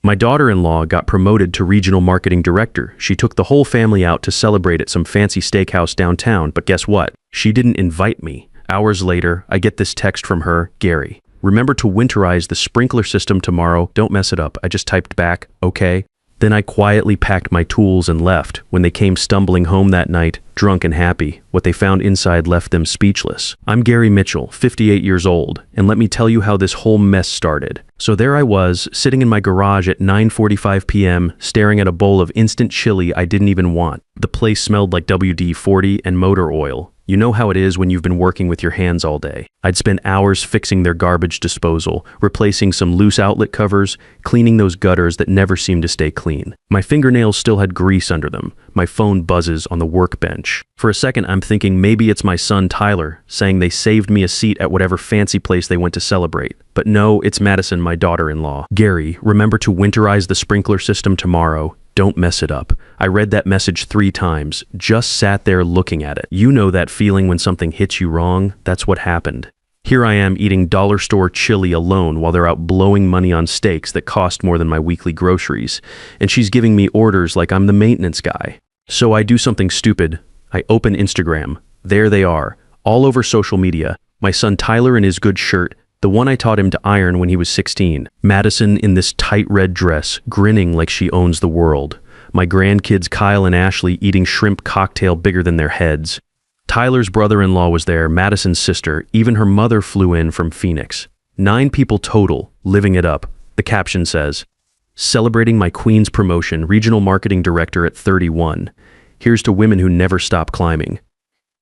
My daughter-in-law got promoted to regional marketing director. She took the whole family out to celebrate at some fancy steakhouse downtown, but guess what? She didn't invite me. Hours later, I get this text from her, Gary. Remember to winterize the sprinkler system tomorrow. Don't mess it up. I just typed back, okay? Then I quietly packed my tools and left. When they came stumbling home that night, drunk and happy, what they found inside left them speechless. I'm Gary Mitchell, 58 years old, and let me tell you how this whole mess started. So there I was, sitting in my garage at 9:45 p.m., staring at a bowl of instant chili I didn't even want. The place smelled like WD-40 and motor oil. You know how it is when you've been working with your hands all day. I'd spent hours fixing their garbage disposal, replacing some loose outlet covers, cleaning those gutters that never seemed to stay clean. My fingernails still had grease under them. My phone buzzes on the workbench. For a second, I'm thinking maybe it's my son Tyler, saying they saved me a seat at whatever fancy place they went to celebrate. But no, it's Madison, my daughter-in-law. Gary, remember to winterize the sprinkler system tomorrow. Don't mess it up. I read that message 3 times, just sat there looking at it. You know that feeling when something hits you wrong? That's what happened. Here I am eating dollar store chili alone while they're out blowing money on steaks that cost more than my weekly groceries. And she's giving me orders like I'm the maintenance guy. So I do something stupid. I open Instagram. There they are, all over social media. My son Tyler in his good shirt, the one I taught him to iron when he was 16. Madison in this tight red dress, grinning like she owns the world. My grandkids Kyle and Ashley eating shrimp cocktail bigger than their heads. Tyler's brother-in-law was there, Madison's sister, even her mother flew in from Phoenix. 9 people total, living it up. The caption says, "Celebrating my queen's promotion, regional marketing director at 31. Here's to women who never stop climbing."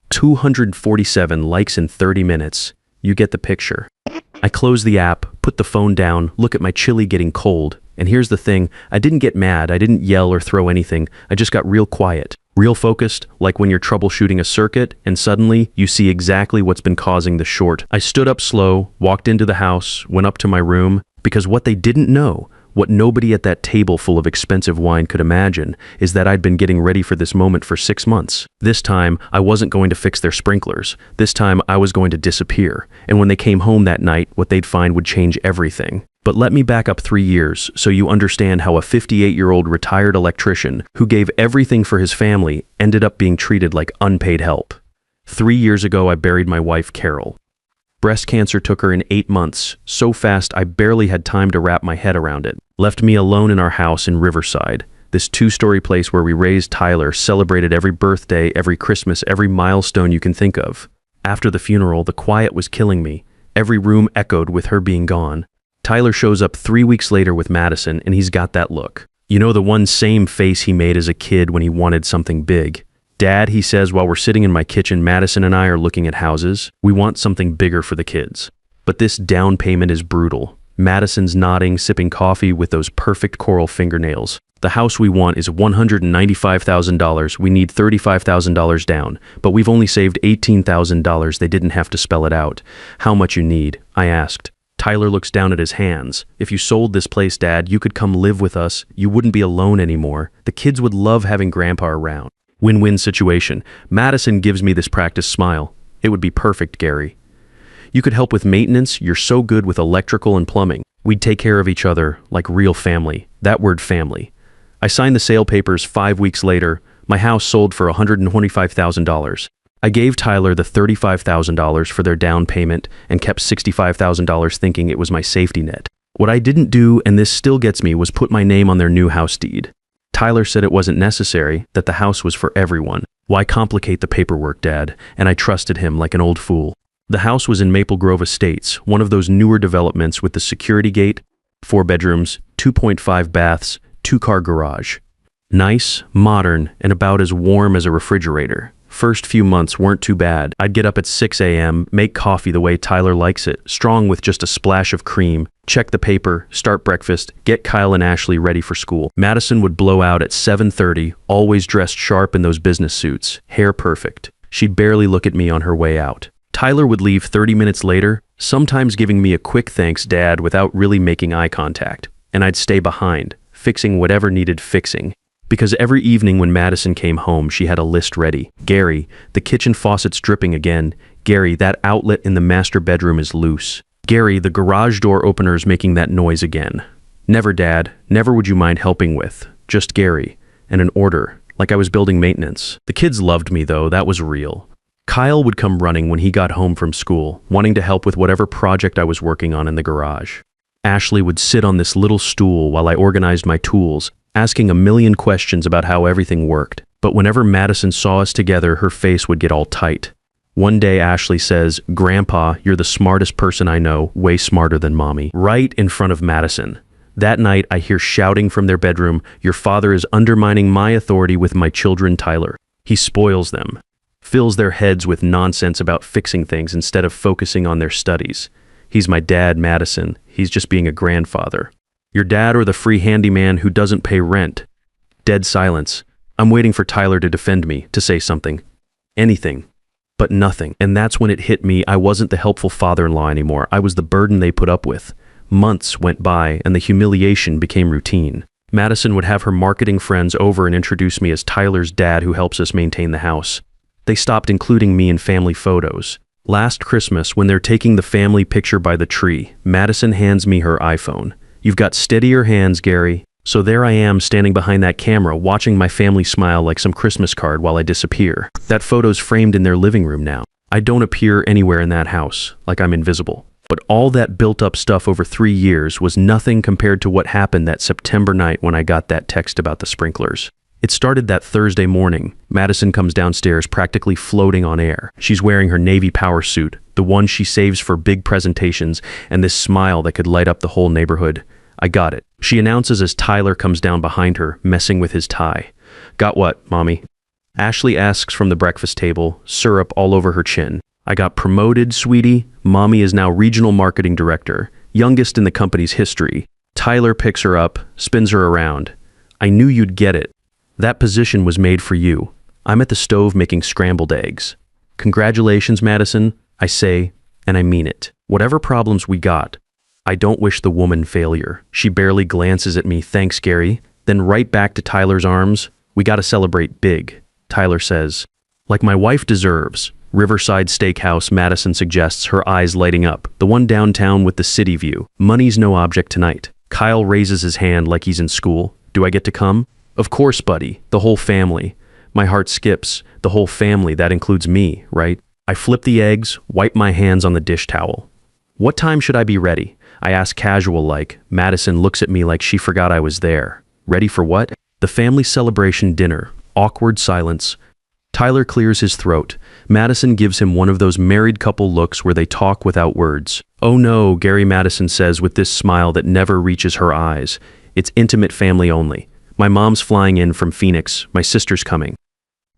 247 likes in 30 minutes. You get the picture. I close the app, put the phone down, look at my chili getting cold. And here's the thing, I didn't get mad, I didn't yell or throw anything, I just got real quiet, real focused, like when you're troubleshooting a circuit, and suddenly you see exactly what's been causing the short. I stood up slow, walked into the house, went up to my room, because what they didn't know, what nobody at that table full of expensive wine could imagine, is that I'd been getting ready for this moment for 6 months. This time, I wasn't going to fix their sprinklers. This time, I was going to disappear. And when they came home that night, what they'd find would change everything. But let me back up 3 years so you understand how a 58-year-old retired electrician who gave everything for his family ended up being treated like unpaid help. 3 years ago, I buried my wife, Carol. Breast cancer took her in 8 months, so fast I barely had time to wrap my head around it. Left me alone in our house in Riverside, this 2-story place where we raised Tyler, celebrated every birthday, every Christmas, every milestone you can think of. After the funeral, the quiet was killing me. Every room echoed with her being gone. Tyler shows up 3 weeks later with Madison, and he's got that look. You know, the one same face he made as a kid when he wanted something big. "Dad," he says while we're sitting in my kitchen, Madison and I are looking at houses. "We want something bigger for the kids. But this down payment is brutal." Madison's nodding, sipping coffee with those perfect coral fingernails. "The house we want is $195,000. We need $35,000 down, but we've only saved $18,000. They didn't have to spell it out. How much you need?" I asked. Tyler looks down at his hands. "If you sold this place, Dad, you could come live with us. You wouldn't be alone anymore. The kids would love having Grandpa around." Win-win situation. Madison gives me this practice smile. "It would be perfect, Gary. You could help with maintenance. You're so good with electrical and plumbing. We'd take care of each other like real family." That word, family. I signed the sale papers 5 weeks later. My house sold for $125,000. I gave Tyler the $35,000 for their down payment and kept $65,000 thinking it was my safety net. What I didn't do, and this still gets me, was put my name on their new house deed. Tyler said it wasn't necessary, that the house was for everyone. Why complicate the paperwork, Dad? And I trusted him like an old fool. The house was in Maple Grove Estates, one of those newer developments with the security gate, 4 bedrooms, 2.5 baths, 2-car garage. Nice, modern, and about as warm as a refrigerator. First few months weren't too bad. I'd get up at 6 a.m., make coffee the way Tyler likes it, strong with just a splash of cream, check the paper, start breakfast, get Kyle and Ashley ready for school. Madison would blow out at 7:30, always dressed sharp in those business suits, hair perfect. She'd barely look at me on her way out. Tyler would leave 30 minutes later, sometimes giving me a quick thanks, Dad, without really making eye contact. And I'd stay behind, fixing whatever needed fixing. Because every evening when Madison came home, she had a list ready. "Gary, the kitchen faucet's dripping again. Gary, that outlet in the master bedroom is loose. Gary, the garage door opener's making that noise again." Never, Dad. Never would you mind helping with. Just Gary. And an order, like I was building maintenance. The kids loved me, though. That was real. Kyle would come running when he got home from school, wanting to help with whatever project I was working on in the garage. Ashley would sit on this little stool while I organized my tools, asking a million questions about how everything worked. But whenever Madison saw us together, her face would get all tight. One day, Ashley says, "Grandpa, you're the smartest person I know, way smarter than Mommy," right in front of Madison. That night, I hear shouting from their bedroom, "Your father is undermining my authority with my children, Tyler. He spoils them, fills their heads with nonsense about fixing things instead of focusing on their studies. He's my dad, Madison. He's just being a grandfather. Your dad or the free handyman who doesn't pay rent." Dead silence. I'm waiting for Tyler to defend me, to say something. Anything. But nothing. And that's when it hit me. I wasn't the helpful father-in-law anymore. I was the burden they put up with. Months went by, and the humiliation became routine. Madison would have her marketing friends over and introduce me as Tyler's dad who helps us maintain the house. They stopped including me in family photos. Last Christmas, when they're taking the family picture by the tree, Madison hands me her iPhone. "You've got steadier hands, Gary." So there I am standing behind that camera, watching my family smile like some Christmas card while I disappear. That photo's framed in their living room now. I don't appear anywhere in that house, like I'm invisible. But all that built-up stuff over 3 years was nothing compared to what happened that September night when I got that text about the sprinklers. It started that Thursday morning. Madison comes downstairs practically floating on air. She's wearing her Navy power suit, the one she saves for big presentations, and this smile that could light up the whole neighborhood. I got it. She announces as Tyler comes down behind her, messing with his tie. "Got what, Mommy?" Ashley asks from the breakfast table, syrup all over her chin. "I got promoted, sweetie. Mommy is now regional marketing director, youngest in the company's history." Tyler picks her up, spins her around. "I knew you'd get it. That position was made for you. I'm at the stove making scrambled eggs." "Congratulations, Madison," I say, and I mean it. Whatever problems we got, I don't wish the woman failure. She barely glances at me, "Thanks, Gary." Then right back to Tyler's arms. "We gotta celebrate big," Tyler says. "Like my wife deserves." Riverside Steakhouse, Madison suggests, her eyes lighting up. "The one downtown with the city view. Money's no object tonight." Kyle raises his hand like he's in school. "Do I get to come?" "Of course, buddy. The whole family." My heart skips. The whole family, that includes me, right? I flip the eggs, wipe my hands on the dish towel. "What time should I be ready?" I ask casual like. Madison looks at me like she forgot I was there. Ready for what? The family celebration dinner. Awkward silence. Tyler clears his throat. Madison gives him one of those married couple looks where they talk without words. "Oh no," Gary Madison says with this smile that never reaches her eyes. "It's intimate family only. My mom's flying in from Phoenix. My sister's coming."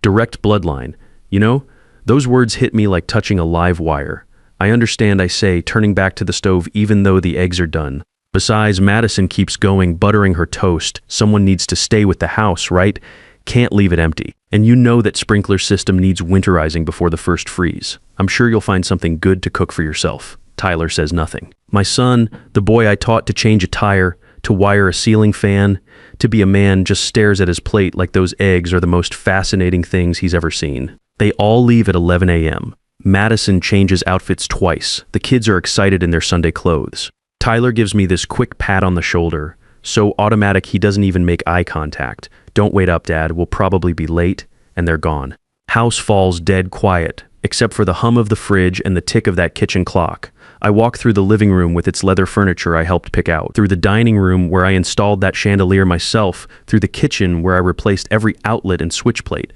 Direct bloodline. You know, those words hit me like touching a live wire. "I understand," I say, turning back to the stove even though the eggs are done. Besides, Madison keeps going, buttering her toast. Someone needs to stay with the house, right? Can't leave it empty. And you know that sprinkler system needs winterizing before the first freeze. "I'm sure you'll find something good to cook for yourself." Tyler says nothing. My son, the boy I taught to change a tire, to wire a ceiling fan, to be a man, just stares at his plate like those eggs are the most fascinating things he's ever seen. They all leave at 11 a.m. Madison changes outfits twice. The kids are excited in their Sunday clothes. Tyler gives me this quick pat on the shoulder, so automatic he doesn't even make eye contact. "Don't wait up, Dad. We'll probably be late," and they're gone. House falls dead quiet, except for the hum of the fridge and the tick of that kitchen clock. I walk through the living room with its leather furniture I helped pick out, through the dining room where I installed that chandelier myself, through the kitchen where I replaced every outlet and switch plate.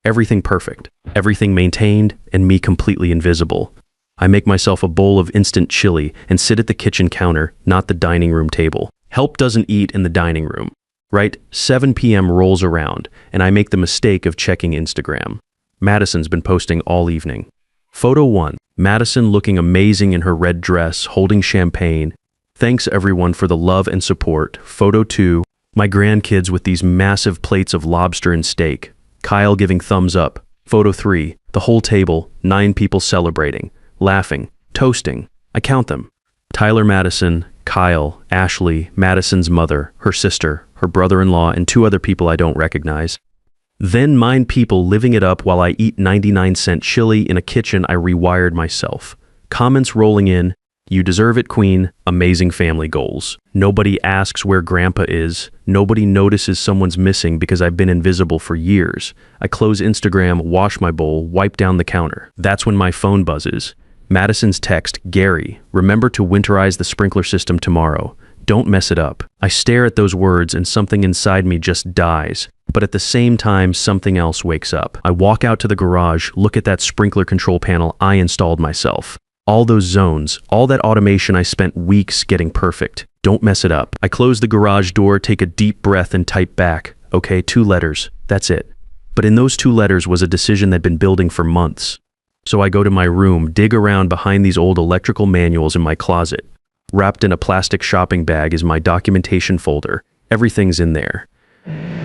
Everything perfect, everything maintained, and me completely invisible. I make myself a bowl of instant chili and sit at the kitchen counter, not the dining room table. Help doesn't eat in the dining room, right? 7 p.m. rolls around, and I make the mistake of checking Instagram. Madison's been posting all evening. Photo 1, Madison looking amazing in her red dress, holding champagne. Thanks everyone for the love and support. Photo 2, my grandkids with these massive plates of lobster and steak. Kyle giving thumbs up. Photo 3, the whole table, 9 people celebrating, laughing, toasting. I count them. Tyler Madison, Kyle, Ashley, Madison's mother, her sister, her brother-in-law, and 2 other people I don't recognize. Then 9 people living it up while I eat 99-cent chili in a kitchen I rewired myself. Comments rolling in. You deserve it, Queen. Amazing family goals. Nobody asks where Grandpa is. Nobody notices someone's missing because I've been invisible for years. I close Instagram, wash my bowl, wipe down the counter. That's when my phone buzzes. Madison's text, Gary, remember to winterize the sprinkler system tomorrow. Don't mess it up. I stare at those words and something inside me just dies. But at the same time, something else wakes up. I walk out to the garage, look at that sprinkler control panel I installed myself. All those zones, all that automation I spent weeks getting perfect. Don't mess it up. I close the garage door, take a deep breath and type back. Okay, 2 letters. That's it. But in those 2 letters was a decision that'd been building for months. So I go to my room, dig around behind these old electrical manuals in my closet. Wrapped in a plastic shopping bag is my documentation folder. Everything's in there.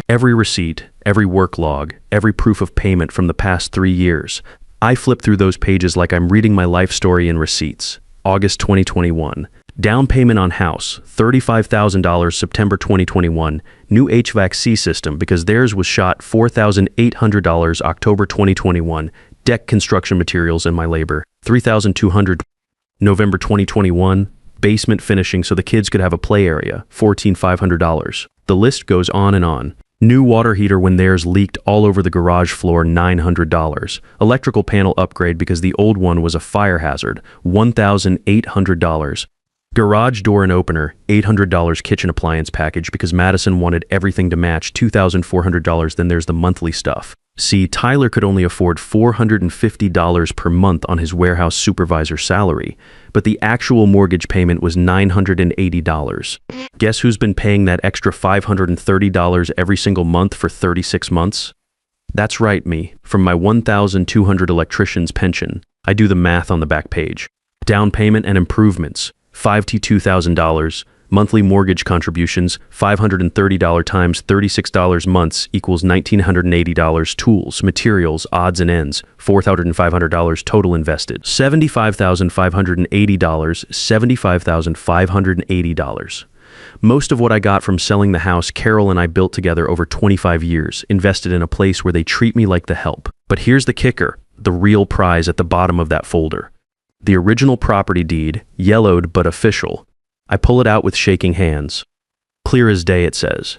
Every receipt, every work log, every proof of payment from the past 3 years. I flip through those pages like I'm reading my life story in receipts. August 2021. Down payment on house, $35,000 September 2021. New HVAC system because theirs was shot $4,800 October 2021. Deck construction materials and my labor, $3,200 November 2021. Basement finishing so the kids could have a play area, $14,500. The list goes on and on. New water heater when theirs leaked all over the garage floor, $900. Electrical panel upgrade because the old one was a fire hazard, $1,800. Garage door and opener, $800 kitchen appliance package because Madison wanted everything to match, $2,400. Then there's the monthly stuff. See, Tyler could only afford $450 per month on his warehouse supervisor salary, but the actual mortgage payment was $980. Guess who's been paying that extra $530 every single month for 36 months? That's right, me, from my $1,200 electrician's pension. I do the math on the back page. Down payment and improvements, $52,000. Monthly mortgage contributions, $530 times $36 months equals $1,980. Tools, materials, odds and ends, $4,500 total invested. $75,580, $75,580. Most of what I got from selling the house Carol and I built together over 25 years, invested in a place where they treat me like the help. But here's the kicker, the real prize at the bottom of that folder. The original property deed, yellowed but official. I pull it out with shaking hands. Clear as day, it says.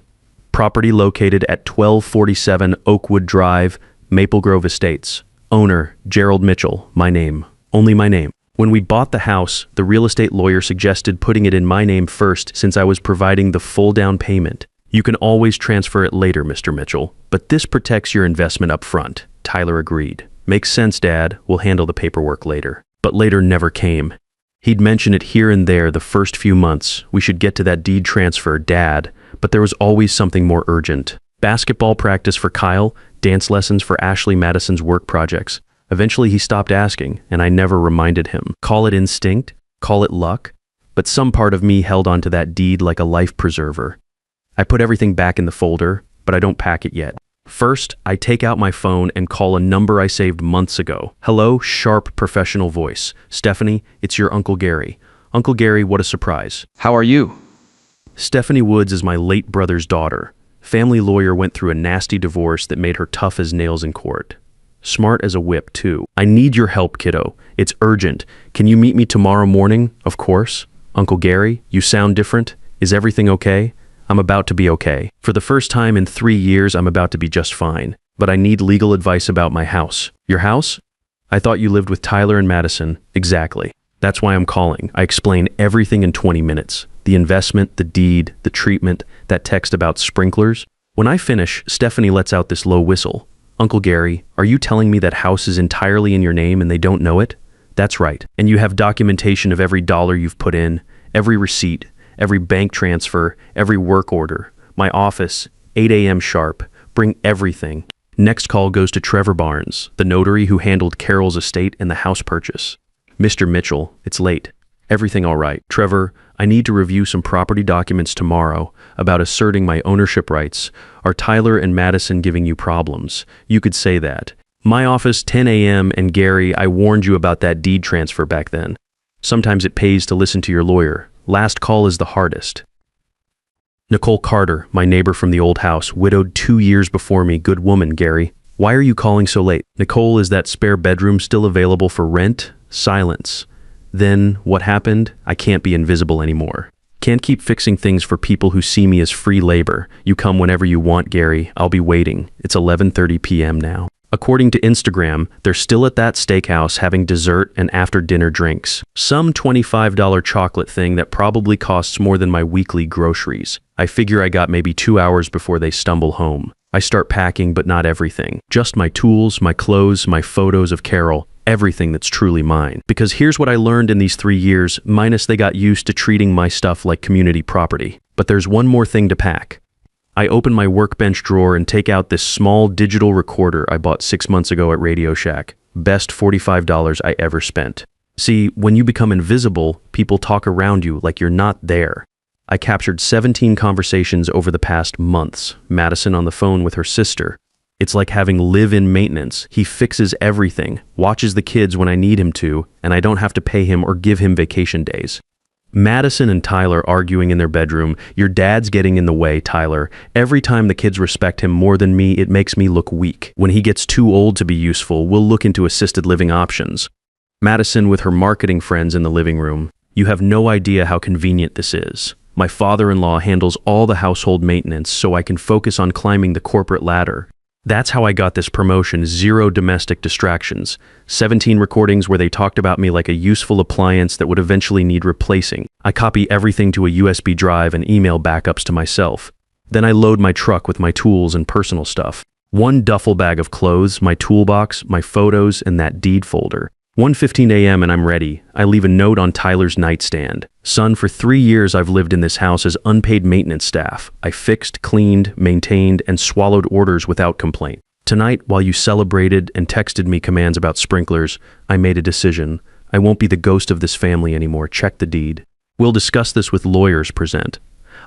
Property located at 1247 Oakwood Drive, Maple Grove Estates. Owner, Gerald Mitchell. My name. Only my name. When we bought the house, the real estate lawyer suggested putting it in my name first since I was providing the full down payment. You can always transfer it later, Mr. Mitchell, but this protects your investment up front. Tyler agreed. Makes sense, Dad. We'll handle the paperwork later. But later never came. He'd mention it here and there the first few months. We should get to that deed transfer, Dad, but there was always something more urgent. Basketball practice for Kyle, dance lessons for Ashley Madison's work projects. Eventually he stopped asking, and I never reminded him. Call it instinct, call it luck, but some part of me held onto that deed like a life preserver. I put everything back in the folder, but I don't pack it yet. First, I take out my phone and call a number I saved months ago. Hello, sharp professional voice. Stephanie, it's your Uncle Gary. Uncle Gary, what a surprise. How are you? Stephanie Woods is my late brother's daughter. Family lawyer went through a nasty divorce that made her tough as nails in court. Smart as a whip, too. I need your help, kiddo. It's urgent. Can you meet me tomorrow morning? Of course. Uncle Gary, you sound different. Is everything okay? I'm about to be okay. For the first time in 3 years, I'm about to be just fine. But I need legal advice about my house. Your house? I thought you lived with Tyler and Madison. Exactly. That's why I'm calling. I explain everything in 20 minutes. The investment, the deed, the treatment, that text about sprinklers. When I finish, Stephanie lets out this low whistle. Uncle Gary, are you telling me that house is entirely in your name and they don't know it? That's right. And you have documentation of every dollar you've put in, every receipt, every bank transfer, every work order. My office, 8 a.m. sharp. Bring everything. Next call goes to Trevor Barnes, the notary who handled Carol's estate and the house purchase. Mr. Mitchell, it's late. Everything all right. Trevor, I need to review some property documents tomorrow about asserting my ownership rights. Are Tyler and Madison giving you problems? You could say that. My office, 10 a.m. and Gary, I warned you about that deed transfer back then. Sometimes it pays to listen to your lawyer. Last call is the hardest. Nicole Carter, my neighbor from the old house, widowed 2 years before me. Good woman, Gary. Why are you calling so late? Nicole, is that spare bedroom still available for rent? Silence. Then, what happened? I can't be invisible anymore. Can't keep fixing things for people who see me as free labor. You come whenever you want, Gary. I'll be waiting. It's 11:30 p.m. now. According to Instagram, they're still at that steakhouse having dessert and after-dinner drinks. Some $25 chocolate thing that probably costs more than my weekly groceries. I figure I got maybe 2 hours before they stumble home. I start packing, but not everything. Just my tools, my clothes, my photos of Carol, everything that's truly mine. Because here's what I learned in these 3 years, minus they got used to treating my stuff like community property. But there's one more thing to pack. I open my workbench drawer and take out this small digital recorder I bought 6 months ago at Radio Shack. Best $45 I ever spent. See, when you become invisible, people talk around you like you're not there. I captured 17 conversations over the past months. Madison on the phone with her sister. It's like having live-in maintenance. He fixes everything, watches the kids when I need him to, and I don't have to pay him or give him vacation days. Madison and Tyler arguing in their bedroom. Your dad's getting in the way, Tyler. Every time the kids respect him more than me, it makes me look weak. When he gets too old to be useful, we'll look into assisted living options. Madison with her marketing friends in the living room. You have no idea how convenient this is. My father-in-law handles all the household maintenance so I can focus on climbing the corporate ladder. That's how I got this promotion, 0 domestic distractions. 17 recordings where they talked about me like a useful appliance that would eventually need replacing. I copy everything to a USB drive and email backups to myself. Then I load my truck with my tools and personal stuff. 1 duffel bag of clothes, my toolbox, my photos, and that deed folder. 1:15 a.m. and I'm ready. I leave a note on Tyler's nightstand. Son, for 3 years I've lived in this house as unpaid maintenance staff. I fixed, cleaned, maintained, and swallowed orders without complaint. Tonight, while you celebrated and texted me commands about sprinklers, I made a decision. I won't be the ghost of this family anymore. Check the deed. We'll discuss this with lawyers present.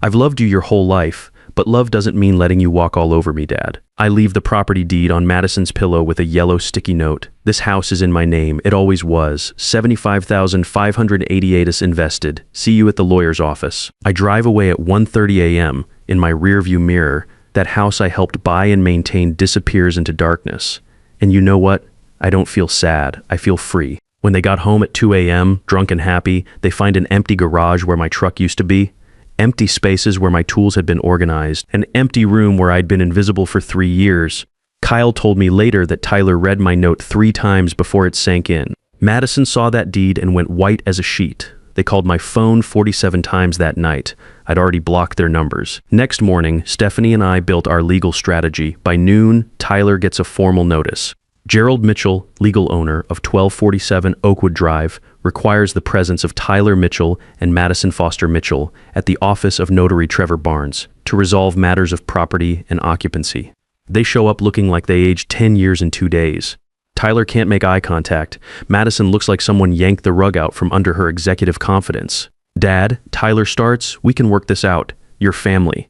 I've loved you your whole life, but love doesn't mean letting you walk all over me, Dad. I leave the property deed on Madison's pillow with a yellow sticky note. This house is in my name. It always was. $75,588 is invested. See you at the lawyer's office. I drive away at 1:30 a.m. In my rearview mirror, that house I helped buy and maintain disappears into darkness. And you know what? I don't feel sad. I feel free. When they got home at 2 a.m., drunk and happy, they find an empty garage where my truck used to be. Empty spaces where my tools had been organized, an empty room where I'd been invisible for 3 years. Kyle told me later that Tyler read my note 3 times before it sank in. Madison saw that deed and went white as a sheet. They called my phone 47 times that night. I'd already blocked their numbers. Next morning, Stephanie and I built our legal strategy. By noon, Tyler gets a formal notice. Gerald Mitchell, legal owner of 1247 Oakwood Drive, requires the presence of Tyler Mitchell and Madison Foster Mitchell at the office of Notary Trevor Barnes to resolve matters of property and occupancy. They show up looking like they aged 10 years in 2 days. Tyler can't make eye contact. Madison looks like someone yanked the rug out from under her executive confidence. Dad, Tyler starts, we can work this out. Your family.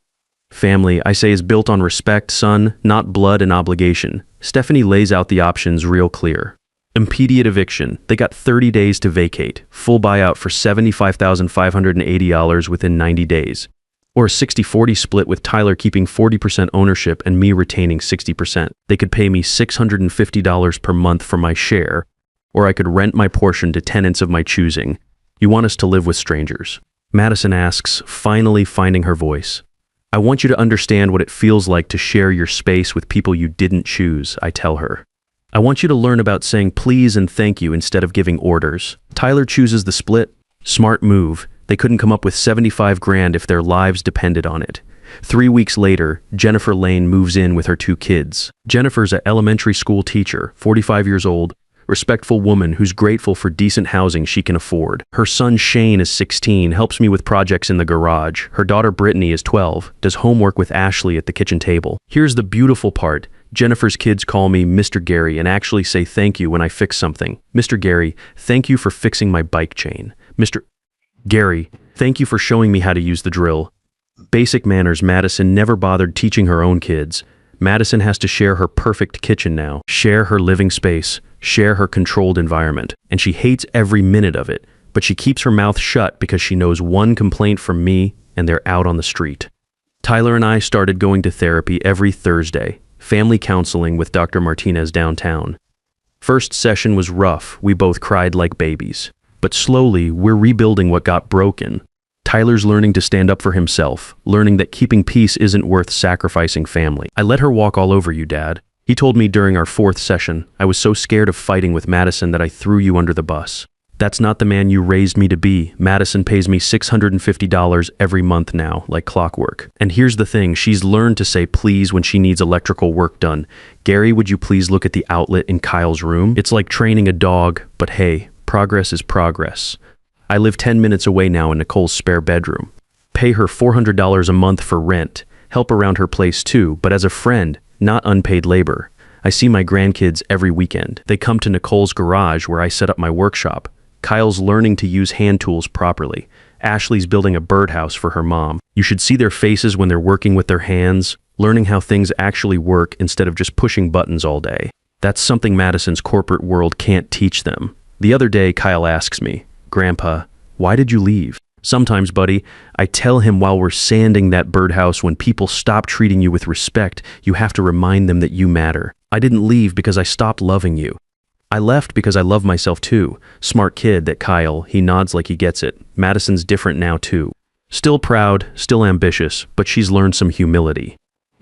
Family, I say, is built on respect, son, not blood and obligation. Stephanie lays out the options real clear. Immediate eviction. They got 30 days to vacate. Full buyout for $75,580 within 90 days. Or a 60-40 split with Tyler keeping 40% ownership and me retaining 60%. They could pay me $650 per month for my share, or I could rent my portion to tenants of my choosing. You want us to live with strangers? Madison asks, finally finding her voice. I want you to understand what it feels like to share your space with people you didn't choose, I tell her. I want you to learn about saying please and thank you instead of giving orders. Tyler chooses the split. Smart move. They couldn't come up with $75 grand if their lives depended on it. 3 weeks later, Jennifer Lane moves in with her 2 kids. Jennifer's an elementary school teacher, 45 years old, respectful woman who's grateful for decent housing she can afford. Her son Shane is 16, helps me with projects in the garage. Her daughter Brittany is 12, does homework with Ashley at the kitchen table. Here's the beautiful part. Jennifer's kids call me Mr. Gary and actually say thank you when I fix something. Mr. Gary, thank you for fixing my bike chain. Mr. Gary, thank you for showing me how to use the drill. Basic manners Madison never bothered teaching her own kids. Madison has to share her perfect kitchen now, share her living space, share her controlled environment, and she hates every minute of it, but she keeps her mouth shut because she knows one complaint from me and they're out on the street. Tyler and I started going to therapy every Thursday, family counseling with Dr. Martinez downtown. First session was rough. We both cried like babies. But slowly, we're rebuilding what got broken. Tyler's learning to stand up for himself, learning that keeping peace isn't worth sacrificing family. I let her walk all over you, Dad. He told me during our 4th session, I was so scared of fighting with Madison that I threw you under the bus. That's not the man you raised me to be. Madison pays me $650 every month now, like clockwork. And here's the thing, she's learned to say please when she needs electrical work done. Gary, would you please look at the outlet in Kyle's room? It's like training a dog, but hey, progress is progress. I live 10 minutes away now in Nicole's spare bedroom. Pay her $400 a month for rent. Help around her place too, but as a friend, not unpaid labor. I see my grandkids every weekend. They come to Nicole's garage where I set up my workshop. Kyle's learning to use hand tools properly. Ashley's building a birdhouse for her mom. You should see their faces when they're working with their hands, learning how things actually work instead of just pushing buttons all day. That's something Madison's corporate world can't teach them. The other day, Kyle asks me, Grandpa, why did you leave? Sometimes, buddy, I tell him while we're sanding that birdhouse, when people stop treating you with respect, you have to remind them that you matter. I didn't leave because I stopped loving you. I left because I love myself too. Smart kid, that Kyle, he nods like he gets it. Madison's different now too. Still proud, still ambitious, but she's learned some humility.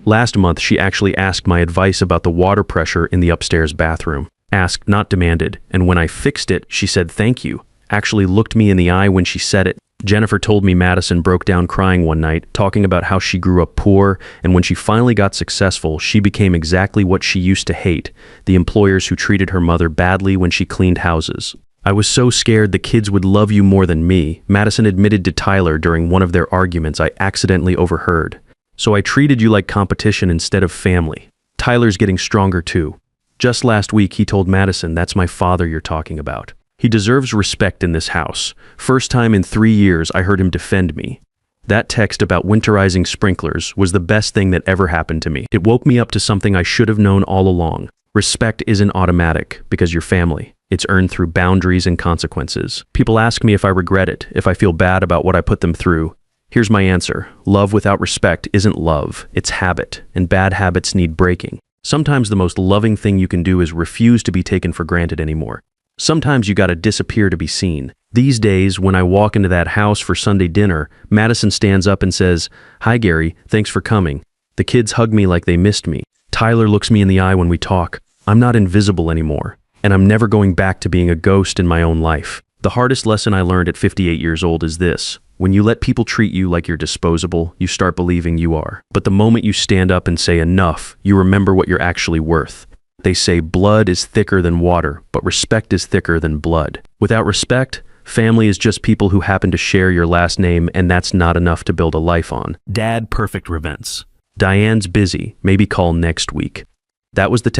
Last month, she actually asked my advice about the water pressure in the upstairs bathroom. Asked, not demanded, and when I fixed it, she said thank you. Actually looked me in the eye when she said it. Jennifer told me Madison broke down crying one night, talking about how she grew up poor, and when she finally got successful, she became exactly what she used to hate, the employers who treated her mother badly when she cleaned houses. I was so scared the kids would love you more than me, Madison admitted to Tyler during one of their arguments I accidentally overheard. So I treated you like competition instead of family. Tyler's getting stronger too. Just last week he told Madison, that's my father you're talking about. He deserves respect in this house. First time in 3 years I heard him defend me. That text about winterizing sprinklers was the best thing that ever happened to me. It woke me up to something I should have known all along. Respect isn't automatic because you're family. It's earned through boundaries and consequences. People ask me if I regret it, if I feel bad about what I put them through. Here's my answer. Love without respect isn't love, it's habit, and bad habits need breaking. Sometimes the most loving thing you can do is refuse to be taken for granted anymore. Sometimes you gotta disappear to be seen. These days, when I walk into that house for Sunday dinner, Madison stands up and says, "Hi Gary, thanks for coming." The kids hug me like they missed me. Tyler looks me in the eye when we talk. I'm not invisible anymore, and I'm never going back to being a ghost in my own life. The hardest lesson I learned at 58 years old is this. When you let people treat you like you're disposable, you start believing you are. But the moment you stand up and say enough, you remember what you're actually worth. They say blood is thicker than water, but respect is thicker than blood. Without respect, family is just people who happen to share your last name, and that's not enough to build a life on. Dad, perfect events. Diane's busy. Maybe call next week. That was the text.